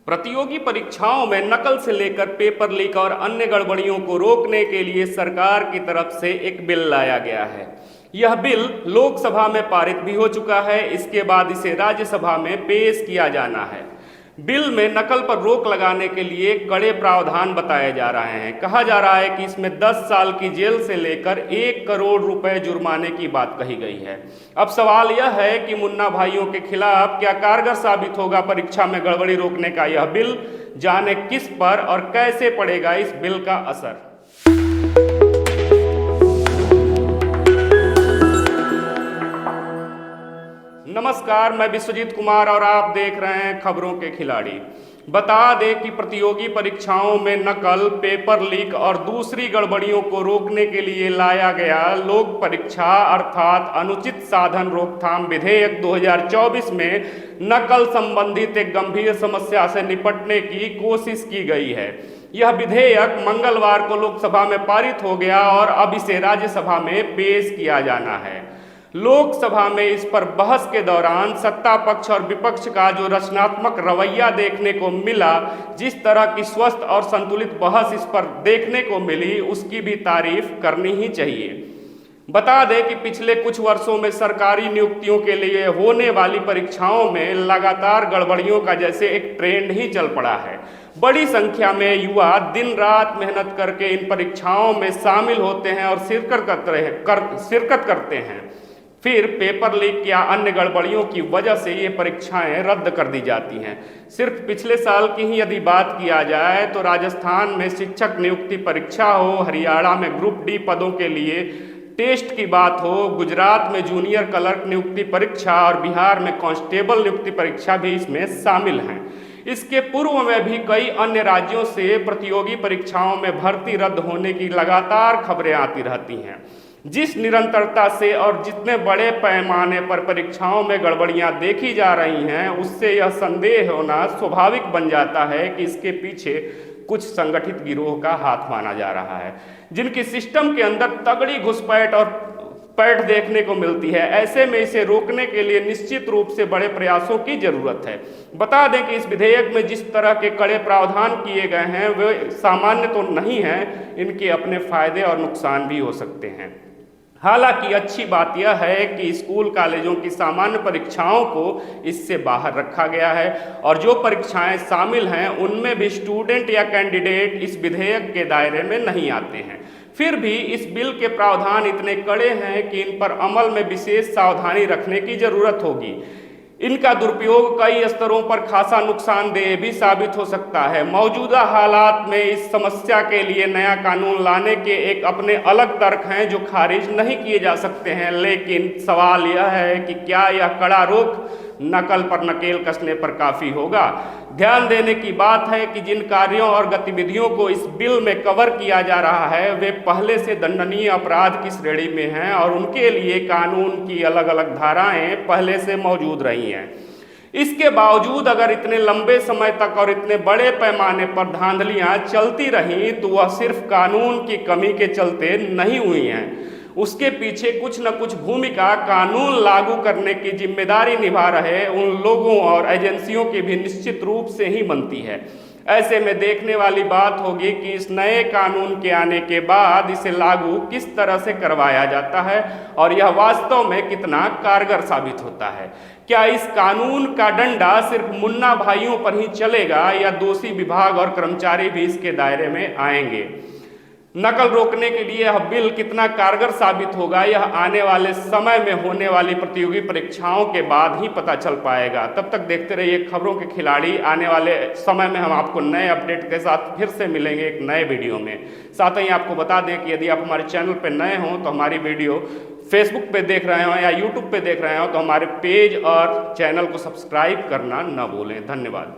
प्रतियोगी परीक्षाओं में नकल से लेकर पेपर लीक और अन्य गड़बड़ियों को रोकने के लिए सरकार की तरफ से एक बिल लाया गया है। यह बिल लोकसभा में पारित भी हो चुका है। इसके बाद इसे राज्यसभा में पेश किया जाना है। बिल में नकल पर रोक लगाने के लिए कड़े प्रावधान बताए जा रहे हैं। कहा जा रहा है कि इसमें 10 साल की जेल से लेकर 1 करोड़ रुपए जुर्माने की बात कही गई है। अब सवाल यह है कि मुन्ना भाइयों के खिलाफ क्या कारगर साबित होगा परीक्षा में गड़बड़ी रोकने का यह बिल। जाने किस पर और कैसे पड़ेगा इस बिल का असर। नमस्कार, मैं विश्वजीत कुमार और आप देख रहे हैं खबरों के खिलाड़ी। बता दें कि प्रतियोगी परीक्षाओं में नकल, पेपर लीक और दूसरी गड़बड़ियों को रोकने के लिए लाया गया लोक परीक्षा अर्थात अनुचित साधन रोकथाम विधेयक 2024 में नकल संबंधित एक गंभीर समस्या से निपटने की कोशिश की गई है। यह विधेयक मंगलवार को लोकसभा में पारित हो गया और अब इसे राज्यसभा में पेश किया जाना है। लोकसभा में इस पर बहस के दौरान सत्ता पक्ष और विपक्ष का जो रचनात्मक रवैया देखने को मिला, जिस तरह की स्वस्थ और संतुलित बहस इस पर देखने को मिली, उसकी भी तारीफ करनी ही चाहिए। बता दें कि पिछले कुछ वर्षों में सरकारी नियुक्तियों के लिए होने वाली परीक्षाओं में लगातार गड़बड़ियों का जैसे एक ट्रेंड ही चल पड़ा है। बड़ी संख्या में युवा दिन रात मेहनत करके इन परीक्षाओं में शामिल होते हैं और शिरकत करते हैं। फिर पेपर लीक या अन्य गड़बड़ियों की वजह से ये परीक्षाएं रद्द कर दी जाती हैं। सिर्फ पिछले साल की ही यदि बात किया जाए तो राजस्थान में शिक्षक नियुक्ति परीक्षा हो, हरियाणा में ग्रुप डी पदों के लिए टेस्ट की बात हो, गुजरात में जूनियर क्लर्क नियुक्ति परीक्षा और बिहार में कांस्टेबल नियुक्ति परीक्षा भी इसमें शामिल हैं। इसके पूर्व में भी कई अन्य राज्यों से प्रतियोगी परीक्षाओं में भर्ती रद्द होने की लगातार खबरें आती रहती हैं। जिस निरंतरता से और जितने बड़े पैमाने पर परीक्षाओं में गड़बड़ियां देखी जा रही हैं, उससे यह संदेह होना स्वाभाविक बन जाता है कि इसके पीछे कुछ संगठित गिरोह का हाथ माना जा रहा है, जिनकी सिस्टम के अंदर तगड़ी घुसपैठ और पैठ देखने को मिलती है। ऐसे में इसे रोकने के लिए निश्चित रूप से बड़े प्रयासों की जरूरत है। बता दें कि इस विधेयक में जिस तरह के कड़े प्रावधान किए गए हैं वे सामान्य तो नहीं हैं, इनके अपने फायदे और नुकसान भी हो सकते हैं। हालांकि अच्छी बात यह है कि स्कूल कॉलेजों की सामान्य परीक्षाओं को इससे बाहर रखा गया है और जो परीक्षाएं शामिल हैं उनमें भी स्टूडेंट या कैंडिडेट इस विधेयक के दायरे में नहीं आते हैं। फिर भी इस बिल के प्रावधान इतने कड़े हैं कि इन पर अमल में विशेष सावधानी रखने की जरूरत होगी। इनका दुरुपयोग कई स्तरों पर खासा नुकसानदेह भी साबित हो सकता है। मौजूदा हालात में इस समस्या के लिए नया कानून लाने के एक अपने अलग तर्क हैं जो खारिज नहीं किए जा सकते हैं, लेकिन सवाल यह है कि क्या यह कड़ा रोक नकल पर नकेल कसने पर काफ़ी होगा। ध्यान देने की बात है कि जिन कार्यों और गतिविधियों को इस बिल में कवर किया जा रहा है वे पहले से दंडनीय अपराध की श्रेणी में हैं और उनके लिए कानून की अलग अलग धाराएं पहले से मौजूद रही हैं। इसके बावजूद अगर इतने लंबे समय तक और इतने बड़े पैमाने पर धांधलियां चलती रहीं तो वह सिर्फ कानून की कमी के चलते नहीं हुई हैं। उसके पीछे कुछ न कुछ भूमिका कानून लागू करने की जिम्मेदारी निभा रहे उन लोगों और एजेंसियों की भी निश्चित रूप से ही बनती है। ऐसे में देखने वाली बात होगी कि इस नए कानून के आने के बाद इसे लागू किस तरह से करवाया जाता है और यह वास्तव में कितना कारगर साबित होता है। क्या इस कानून का डंडा सिर्फ मुन्ना भाइयों पर ही चलेगा या दोषी विभाग और कर्मचारी भी इसके दायरे में आएंगे। नकल रोकने के लिए यह बिल कितना कारगर साबित होगा यह आने वाले समय में होने वाली प्रतियोगी परीक्षाओं के बाद ही पता चल पाएगा। तब तक देखते रहिए खबरों के खिलाड़ी। आने वाले समय में हम आपको नए अपडेट के साथ फिर से मिलेंगे एक नए वीडियो में। साथ ही आपको बता दें कि यदि आप हमारे चैनल पर नए हों तो हमारी वीडियो फेसबुक पे देख रहे हो या यूट्यूब पे देख रहे हो तो हमारे पेज और चैनल को सब्सक्राइब करना न भूलें। धन्यवाद।